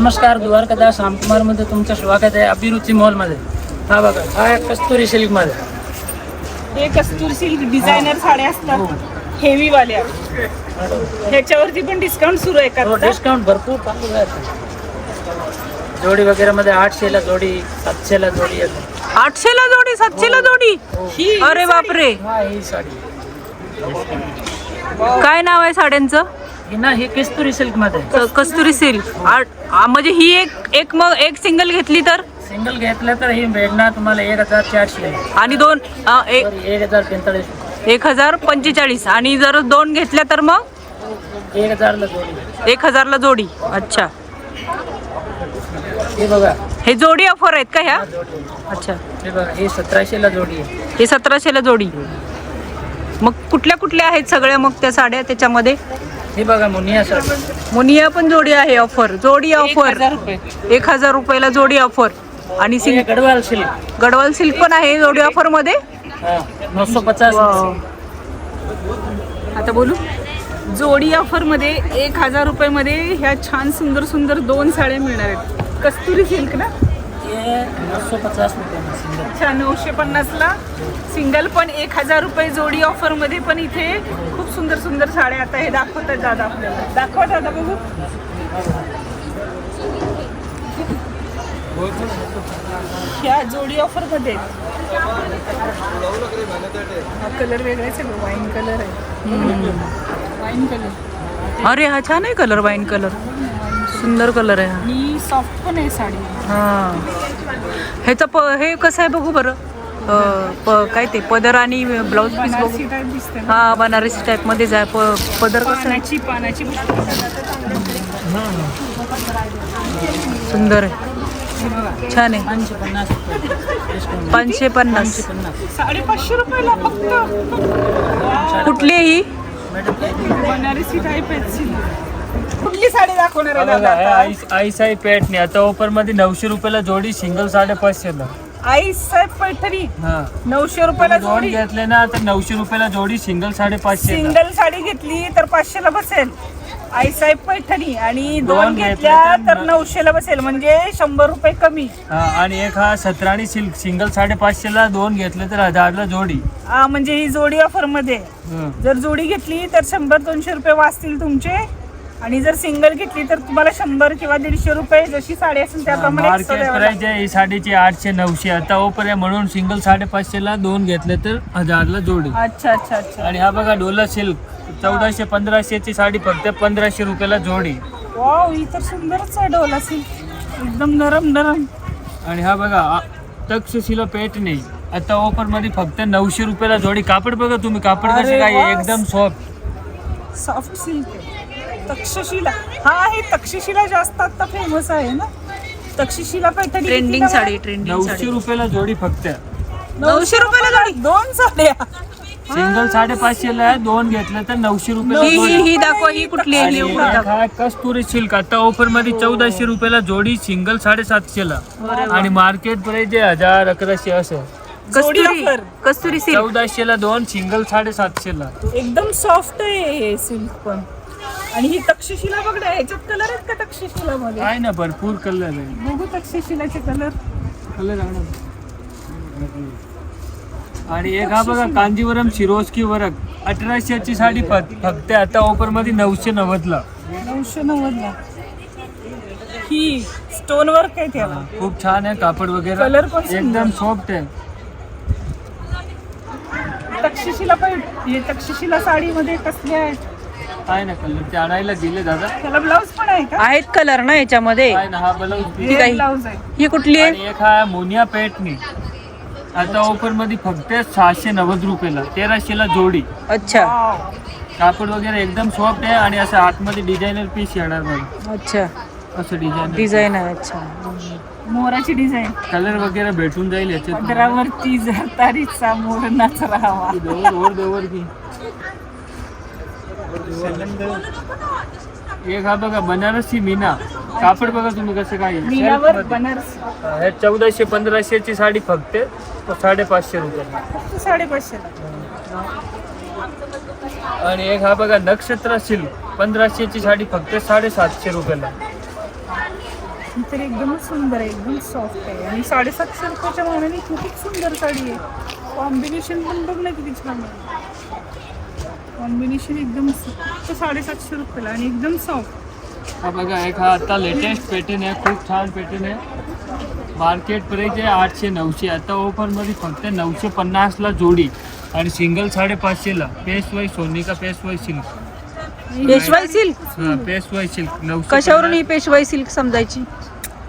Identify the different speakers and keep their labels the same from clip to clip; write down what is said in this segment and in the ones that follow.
Speaker 1: नमस्कार, द्वारकादास रामकुमार मध्ये तुमचं स्वागत आहे. अभिरुची मॉल मध्ये. हा बघा, हा कस्तुरी सिल्क मध्ये.
Speaker 2: हे कस्तुरी सिल्क डिझायनर साड्या असतात हेवी वाल्या. ह्याच्यावरती पण डिस्काउंट सुरू आहे का?
Speaker 1: डिस्काउंट भरपूर चालू आहे. जोडी वगैरे मध्ये 800 ला जोडी, 700 ला जोडी येते.
Speaker 3: 800 ला जोडी, 700 ला जोडी. अरे बापरे.
Speaker 1: हा, ही साडी
Speaker 3: काय नाव आहे साड्यांचं?
Speaker 1: हे कस्तुरी सिल्क मध्ये.
Speaker 3: कस्तुरी सिल्क. म्हणजे ही एक मग एक सिंगल घेतली तर
Speaker 1: सिंगल घेतलं तर ही भेटणार तुम्हाला 1400
Speaker 3: आणि दोन
Speaker 1: 1045.
Speaker 3: 1045 आणि जर दोन घेतल्या तर मग
Speaker 1: 1000 ला जोडी.
Speaker 3: 1000 ला जोडी. अच्छा,
Speaker 1: हे बघा,
Speaker 3: हे जोडी ऑफर आहेत का ह्या? अच्छा,
Speaker 1: हे बघा, हे 1700 ला जोडी आहे.
Speaker 3: हे 1700 ला जोडी. मग कुठल्या कुठल्या आहेत सगळ्या मग त्या साड्या त्याच्यामध्ये?
Speaker 1: हे बघा, मुनिया साडी.
Speaker 3: मुनिया पण जोडी आहे ऑफर. जोडी ऑफर 1000 रुपयाला जोडी ऑफर. आणि
Speaker 1: गडवाल सिल्क.
Speaker 3: गडवाल सिल्क पण आहे जोडी ऑफर मध्ये.
Speaker 1: 950.
Speaker 2: आता बोलू. जोडी ऑफर मध्ये 1000 रुपये मध्ये ह्या छान सुंदर सुंदर दोन साड्या मिळणार आहेत. कस्तुरी सिल्क ना.
Speaker 1: 950 रुपये सिंगल.
Speaker 2: अच्छा, 950 ला सिंगल पण 1000 रुपये जोडी ऑफर मध्ये. पण इथे खूप सुंदर सुंदर साड्या आता हे दाखवतात दादा आपल्याला. दाखवा दादा बघू. ह्या जोडी ऑफर मध्ये कलर वेगळाच आहे. वाईन कलर आहे. Wine colour.
Speaker 3: अरे हा छान आहे कलर. वाईन कलर सुंदर कलर आहे.
Speaker 2: आणि सॉफ्ट पण आहे साडी.
Speaker 3: हा, ह्याचं हे कसं आहे बघू बरं. काय ते पदर आणि ब्लाऊज पीस बघू.
Speaker 2: बनारसी टाईप दिसते ना.
Speaker 3: हा, बनारसी टाईप मध्येच आहे. पदर कसं आहे?
Speaker 2: पानाची
Speaker 3: सुंदर आहे, छान आहे. 550.
Speaker 2: 550 रुपयाला फक्त.
Speaker 3: कुठली आहे ही?
Speaker 2: बनारसी टाईप आहे. कुठली साडी दाखवणार आहे दादा आता?
Speaker 1: आईसाई पेट नाही आता ऑफर मध्ये 900 रुपयाला जोडी, सिंगल 550 ला.
Speaker 2: आई साहेब पैठणी. 900 रुपयाला
Speaker 1: दोन
Speaker 2: जोडी.
Speaker 1: घेतले ना तर 900 रुपयाला जोडी, सिंगल 550.
Speaker 2: सिंगल साडी घेतली तर 500 ला बसेल. आई साहेब पैठणी. आणि दोन
Speaker 1: दोन
Speaker 2: घेतल्या
Speaker 1: घेतल्या
Speaker 2: तर 900 ला बसेल. म्हणजे 100 रुपये कमी.
Speaker 1: आणि एक हा 17 सिल्क, सिंगल 550 ला. दोन घेतले तर 1000 ला जोडी.
Speaker 2: म्हणजे ही जोडी ऑफर मध्ये. जर जोडी घेतली तर 100-200 रुपये वाचतील तुमचे. आणि जर सिंगल घेतली तर तुम्हाला 100 किंवा 150 रुपये जशी साडी असेल त्याप्रमाणे
Speaker 1: मार्केट प्राइस आहे साडीची 800-900. आता ऑफर आहे म्हणून सिंगल 550 ला. दोन घेतले तर 1000 ला जोडी.
Speaker 2: अच्छा अच्छा अच्छा.
Speaker 1: आणि हा बघा डोला सिल्क, 1400-1500 ची साडी फक्त 1500 रुपयाला जोडी.
Speaker 2: वाव, ही तर सुंदरच आहे डोला सिल्क. एकदम नरम नरम.
Speaker 1: आणि हा बघा तक्षशिला पेट नाही आता ऑफर मध्ये फक्त 900 रुपयाला जोडी. कापड बघा तुम्ही, कापड
Speaker 2: अरे
Speaker 1: कसं काय
Speaker 2: वा.
Speaker 1: आहे, एकदम सॉफ्ट.
Speaker 2: सॉफ्ट सिल्क आहे. तक्षशिला. हा, हे तक्षशिला जास्त आता फेमस आहे ना. तक्षशिला पैठणी.
Speaker 3: ट्रेंडिंग साडी. ट्रेंडिंग
Speaker 1: 900 रुपयाला जोडी फक्त.
Speaker 2: 900 रुपयाला जोडी. दोन साड्या.
Speaker 1: सिंगल 550 ला. दोन घेतलं तर 900 रुपयाला
Speaker 3: ही
Speaker 1: जोडी.
Speaker 3: ही दाखवा. ही कुठली आहे? ही उघडून दाखवा.
Speaker 1: हा कस्तुरी सिल्क आता ऑफर मध्ये 1400 रुपयाला जोडी, सिंगल 750 ला. आणि मार्केट प्राइस 1000-1100 असं.
Speaker 2: जोडी
Speaker 3: कस्तुरी
Speaker 2: offer.
Speaker 3: कस्तुरी सिल्क.
Speaker 1: 1400 ला दोन, सिंगल 750 ला.
Speaker 2: एकदम सॉफ्ट आहे हे सिल्क पण. आणि ही तक्षशिला बघ ना. ह्याच्यात कलर आहेत का तक्षशिला मध्ये?
Speaker 1: आहे ना, भरपूर कलर आहे.
Speaker 2: बघू तक्षशिलाचे कलर.
Speaker 1: आणि एक हा बघा कांजीवरम शिरोस्की वर्क, 1800 ची साडी फक्त आता ऑफर मध्ये 990 ला.
Speaker 2: 990 ला. ही स्टोन वर्क आहे त्याला.
Speaker 1: खूप छान आहे कापड वगैरे.
Speaker 2: कलर पण सुंदर.
Speaker 1: एकदम सॉफ्ट आहे.
Speaker 2: तक्षशिला पण. हे तक्षशिला साडी मध्ये कसले आहेत?
Speaker 1: आहे ना कलर, ते आणायला दिले दादा.
Speaker 2: त्याला ब्लाऊज पण आहे का?
Speaker 3: आहेत कलर ना याच्यामध्ये.
Speaker 1: आहे ना, हा ब्लाऊज.
Speaker 3: ठीक आहे.
Speaker 2: ब्लाऊज आहे.
Speaker 3: ही कुठली आहे?
Speaker 1: आणि एक हा मोनिया पेटनी आता ऑफर मध्ये फक्त 690 रुपयाला, 1300 ला जोडी.
Speaker 3: अच्छा
Speaker 2: वाव.
Speaker 1: कापड वगैरे एकदम सॉफ्ट आहे. आणि असं आतमध्ये डिझायनर पीस येणार बघा,
Speaker 3: अच्छा.
Speaker 1: असं डिझायनर.
Speaker 3: डिझाईन आहे. अच्छा.
Speaker 2: मोराची डिझाईन.
Speaker 1: कलर वगैरे भेटून जाईल याच्यात.
Speaker 2: पदरावरती जरतारीचा मोर नाच राहावा.
Speaker 1: दोवर की. एक हा बघा बनारसी मीना, कापड बघा तुम्ही कसं काय आहे.
Speaker 2: मीनावर बनारसी.
Speaker 1: हे 1400-1500 ची साडी फक्त 550 रुपये.
Speaker 2: फक्त 550 ला.
Speaker 1: आणि एक हा बघा नक्षत्र सिल्क, 1500 ची साडी फक्त 750 रुपयाला.
Speaker 2: ही तर एकदमच सुंदर आहे, एकदम सॉफ्ट आहे आणि 750 रुपयाच्या मानाने खूपच सुंदर साडी आहे. कॉम्बिनेशन पण बघ ना किती छान आहे. कॉम्बिनेशन एकदम फक्त 750 रुपयाला आणि एकदम सॉफ्ट.
Speaker 1: हा बघा एक हा आता लेटेस्ट पॅटर्न आहे, खूप छान पॅटर्न आहे. मार्केट प्राइस आहे 800-900, आता ऑफरमध्ये फक्त 950ला जोडी आणि सिंगल 550ला. पेशवाई सोनिका पेशवाई सिल्क.
Speaker 3: पेशवाई सिल्क.
Speaker 1: हा पेशवाई सिल्क 950.
Speaker 3: कशावरून ही पेशवाई सिल्क समजायची?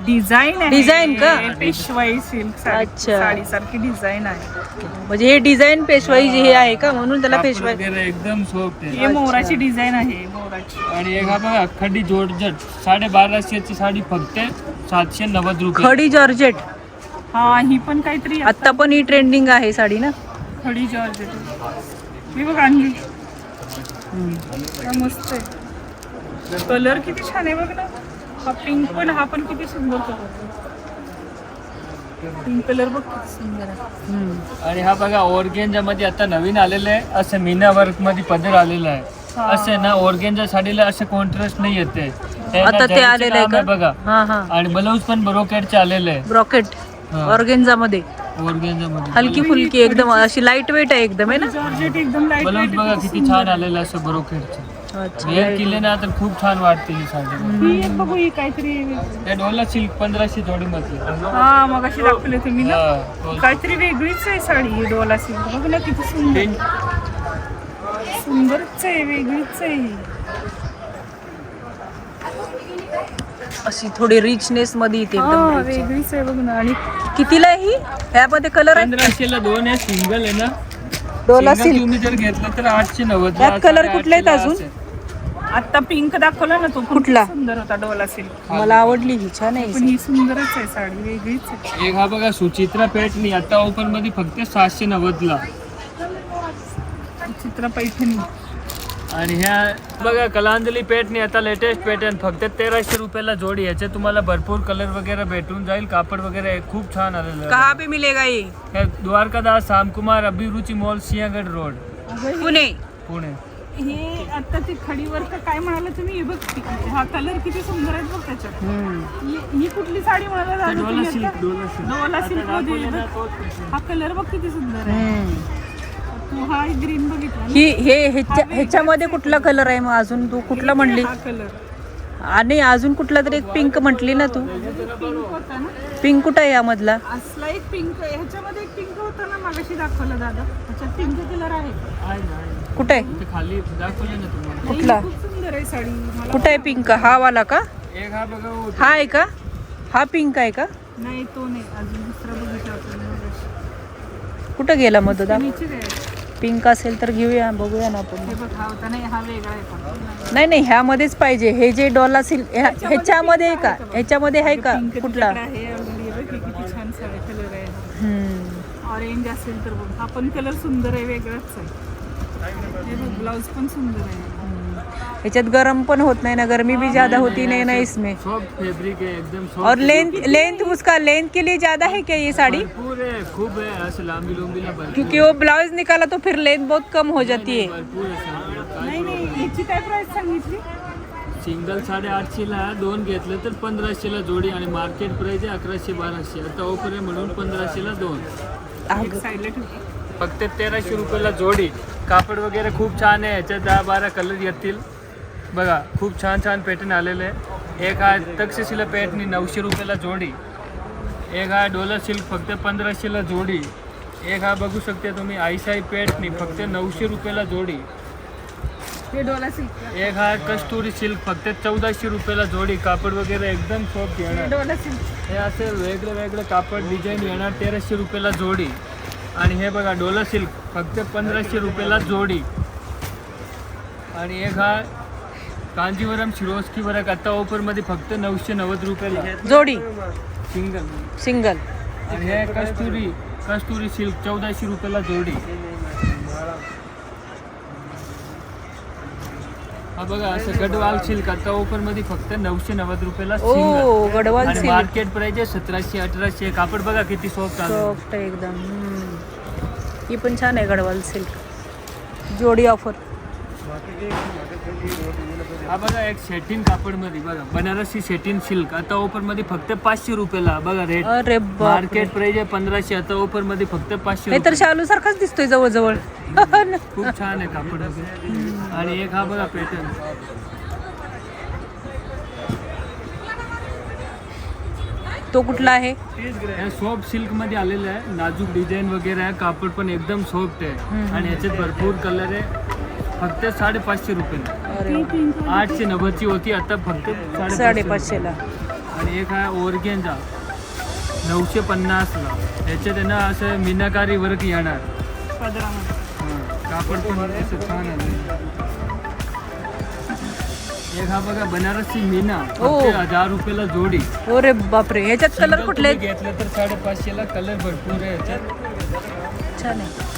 Speaker 2: डिझाईन आहे.
Speaker 3: डिझाईन का?
Speaker 2: पेशवाई सिल्क
Speaker 3: अच्छा.
Speaker 2: साडीसारखी डिझाईन आहे.
Speaker 3: म्हणजे हे डिझाईन पेशवाई जे हे आहे का, म्हणून त्याला
Speaker 1: कापड
Speaker 3: पेशवाई.
Speaker 1: वगैरे एकदम सॉफ्ट आहे.
Speaker 2: हे मोराची डिझाईन आहे, मोराची.
Speaker 1: आणि एक हा बघा खडी जॉर्जेट 1250ची साडी फक्त 790 रुपये.
Speaker 3: खडी जॉर्जेट.
Speaker 2: हा ही पण काहीतरी
Speaker 3: आता पण ही ट्रेंडिंग आहे साडी ना.
Speaker 2: खडी जॉर्जेट. मी बघ आणली. काय मस्त आहे. कलर किती छान आहे बघ ना. हा पिंक पण, हा पण किती सुंदर कलर. पिंक कलर बघ किती सुंदर आहे.
Speaker 1: आणि हा बघा ऑर्गेंजा मध्ये आता नवीन आलेलं आहे, असं मीना वर्क मध्ये पदर आलेला आहे. असं ना ऑर्गेंजा साडीला असं कॉन्ट्रास्ट नाही येते.
Speaker 3: आता ते आलेलं आहे का?
Speaker 1: बघा.
Speaker 3: हा हा.
Speaker 1: आणि ब्लाऊज पण ब्रोकेडचे आलेले आहे.
Speaker 3: ब्रॉकेट
Speaker 1: हा.
Speaker 3: ऑर्गेन्झा मध्ये
Speaker 1: ऑर्गेंजा मध्ये
Speaker 3: हलकी फुलकी एकदम अशी लाईट वेट आहे एकदम आहे ना.
Speaker 2: जॉर्जेट एकदम लाईट
Speaker 1: ब्लाऊज बघा किती छान आलेलं असं ब्रोकेडचं.
Speaker 3: अच्छा.
Speaker 1: वेअर केले ना तर खूप छान वाटते ही साडी.
Speaker 2: ही एक बघू ही काहीतरी.
Speaker 1: हे डोला सिल्क 1500 जोडी मध्ये.
Speaker 2: हा मग अशी दाखवली तुम्ही ना.
Speaker 1: हा.
Speaker 2: काहीतरी वेगळीच आहे साडी ही डोला सिल्क. बघ ना किती सुंदर. सुंदरच आहे, वेगळीच आहे ही.
Speaker 3: अशी थोडी रिचनेस मध्ये येते
Speaker 2: हा
Speaker 3: एकदम rich.
Speaker 2: वेगळीच आहे बघ ना. आणि
Speaker 3: कितीला आहे ही? ह्यामध्ये कलर आहे?
Speaker 1: 1500ला 2 आहे, सिंगल आहे ना.
Speaker 3: Dola
Speaker 1: single
Speaker 3: silk.
Speaker 1: तुम्ही जर घेतलं तर 890.
Speaker 3: यात color कुठले आहेत अजून?
Speaker 2: आता पिंक दाखवला ना तो पण
Speaker 3: कुठला?
Speaker 2: खूप सुंदर होता डोला सिल्क.
Speaker 3: मला आवडली ही, छान आहे
Speaker 2: पण
Speaker 3: ही.
Speaker 2: ही सुंदरच आहे साडी, वेगळीच आहे.
Speaker 1: एक हा बघा सुचित्रा पेटणी आता ओपन मध्ये फक्त 790ला.
Speaker 2: चित्रा पैठणी.
Speaker 1: आणि ह्या बघा कलांजली पेटणी आता लेटेस्ट पॅटर्न फक्त 1300 रुपयाला जोडी. याचे तुम्हाला भरपूर कलर वगैरे भेटून जाईल. कापड वगैरे खूप छान आलेलं
Speaker 3: कहाँ पे मिलेगा ये?
Speaker 1: आहे. द्वारकादास श्यामकुमार अभिरुची मॉल सिंहगड रोड
Speaker 3: पुणे.
Speaker 1: पुणे.
Speaker 2: हे आता ती खडीवर का काय म्हणाला तुम्ही? हे बघ हा कलर किती सुंदर आहे बघ त्याच्यात. ही कुठली साडी म्हणाला दादा
Speaker 1: डोला
Speaker 2: तुम्ही
Speaker 1: सिल्क
Speaker 2: आता?
Speaker 1: डोला सिल्क.
Speaker 2: डोला सिल्क मध्ये हे बघ. हा कलर बघ किती सुंदर आहे. तू हा ग्रीन बघितला ना?
Speaker 3: ही ह्याच्यामध्ये कुठला कलर आहे मग अजून? तू कुठला म्हणली?
Speaker 2: हा कलर
Speaker 3: आणि अजून कुठला तरी एक पिंक म्हटली ना तू.
Speaker 2: पिंक होता ना.
Speaker 3: पिंक कुठं आहे यामधला?
Speaker 2: असला एक पिंक, ह्याच्यामध्ये एक पिंक होता ना मागाशी दाखवला दादा. ह्याच्यात पिंक कलर आहे.
Speaker 1: आहे ना, आहे.
Speaker 3: कुठे आहे?
Speaker 1: इथे खाली दाखवले ना तुम्हाला.
Speaker 3: कुठला?
Speaker 2: खूप सुंदर आहे साडी. मला
Speaker 3: कुठं आहे पिंक? हा वाला का?
Speaker 1: एक हा बघा हो.
Speaker 3: हा आहे का? हा पिंक आहे का?
Speaker 2: नाही तो नाही, अजून दुसरा बघितला आपण मगाशी.
Speaker 3: कुठं गेला मग दादा?
Speaker 2: नीचेच आहे.
Speaker 3: पिंक असेल तर घेऊया, बघूया ना आपण.
Speaker 2: हे बघ हा होता नाही, हा वेगळा आहे पण.
Speaker 3: नाही नाही, ह्यामध्येच पाहिजे. हे जे डॉला सिल्क ह्याच्यामध्ये आहे का? ह्याच्यामध्ये आहे का?
Speaker 2: पिंक
Speaker 3: कुठला?
Speaker 2: तुझ्याकडे आहे already. हे बघ, हे किती छान साडी कलर आहे.
Speaker 3: हम्म.
Speaker 2: ऑरेंज असेल तर बघ, हा पण कलर सुंदर आहे, वेगळाच आहे. हे बघ ब्लाउज पण सुंदर आहे.
Speaker 3: ह्याच्यात गरम पण होत नाही ना, गर्मी भी ज्यादा होती नहीं ना इसमें.
Speaker 1: सॉफ्ट फैब्रिक है एकदम सॉफ्ट.
Speaker 3: और लेंथ उसका लेंथ के लिए ज्यादा है क्या ये साड़ी?
Speaker 1: भरपूर है, खूप है असं लांबी लोंबीला भरपूर.
Speaker 3: क्योंकि वो ब्लाउज निकाला तो फिर लेंथ बहुत कम हो जाती है.
Speaker 1: भरपूर आहे.
Speaker 2: नाही नाही, याची काय प्राइस सांगितली?
Speaker 1: सिंगल 850ला 2 घेतलं तर 1500ला जोडी आणि मार्केट प्राइस आहे 1100-1200. आता ऑफर आहे म्हणून 1500ला 2.
Speaker 2: एक साईडला ठेवते.
Speaker 1: फक्त 1300 रुपयाला जोडी. कापड वगैरे खूप छान आहे. ह्याच्यात 10-12 कलर येतील. बघा खूप छान छान पॅटर्न आलेले आहे. एक हा तक्षशिला पॅटर्न 900 रुपयाला जोडी. एक हा डोला सिल्क फक्त 1500ला जोडी. एक हा बघू शकते तुम्ही आईसाई पॅटर्न फक्त 900 रुपयाला जोडी.
Speaker 2: हे डोला सिल्क.
Speaker 1: एक हा कस्तुरी सिल्क फक्त 1400 रुपयाला जोडी. कापड वगैरे एकदम सॉफ्ट येणार.
Speaker 2: डोला सिल्क.
Speaker 1: हे असे वेगळे वेगळे कापड डिझाईन येणार 1300 रुपयाला जोडी. आणि हे बघा डोला सिल्क फक्त 1500 रुपयाला जोडी. आणि एक हा कांजीवरम शिरोस्की वर्क आता ऑफरमध्ये फक्त 990 रुपयाला
Speaker 3: जोडी
Speaker 1: सिंगल.
Speaker 3: सिंगल.
Speaker 1: आणि हे कस्तुरी सिल्क 1400 रुपयाला जोडी. हा बघा असं गडवाल सिल्क आता ऑफरमध्ये फक्त 990 रुपयाला सिंगल.
Speaker 3: ओ गडवाल
Speaker 1: आणि
Speaker 3: सिल्क.
Speaker 1: मार्केट प्राइस आहे 1700-1800. कापड बघा किती सॉफ्ट आहे.
Speaker 3: सॉफ्ट आहे एकदम. ही पण छान आहे गडवाल सिल्क. जोडी ऑफर.
Speaker 1: हा बघा एक सेटिन कापड मध्ये बघा बनारसी सेटिन सिल्क आता ऑफर मध्ये फक्त 500 रुपयाला बघा रेट.
Speaker 3: अरे बाप,
Speaker 1: मार्केट प्राइस आहे 1500 आता ऑफर मध्ये फक्त 500
Speaker 3: हे तर शालू सारखाच दिसतोय जवळजवळ.
Speaker 1: खूप छान आहे कापड वगैरे. आणि एक हा बघा पॅटर्न
Speaker 3: तो कुठला आहे?
Speaker 1: सॉफ्ट सिल्क मध्ये आलेला आहे. नाजूक डिझाईन वगैरे आहे. कापड पण एकदम सॉफ्ट आहे आणि याच्यात भरपूर कलर आहे. फक्त 550 रुपये.
Speaker 3: अरे वा.
Speaker 1: 890 ची होती आता फक्त
Speaker 3: 550 ला.
Speaker 1: आणि एक आहे ओरगेंजा 950 ला. याच्यात आहे ना असं मीनाकारी वर्क येणार. कापड पण असं छान आहे. एक हा बघा बनारसी मीना
Speaker 3: ओ.
Speaker 1: फक्त 1000 रुपयाला जोडी.
Speaker 3: अरे बापरे, ह्याच्यात कलर कुठले आहेत?
Speaker 1: घेतलं तर 550 ला. कलर भरपूर आहे याच्यात.
Speaker 3: छान आहे.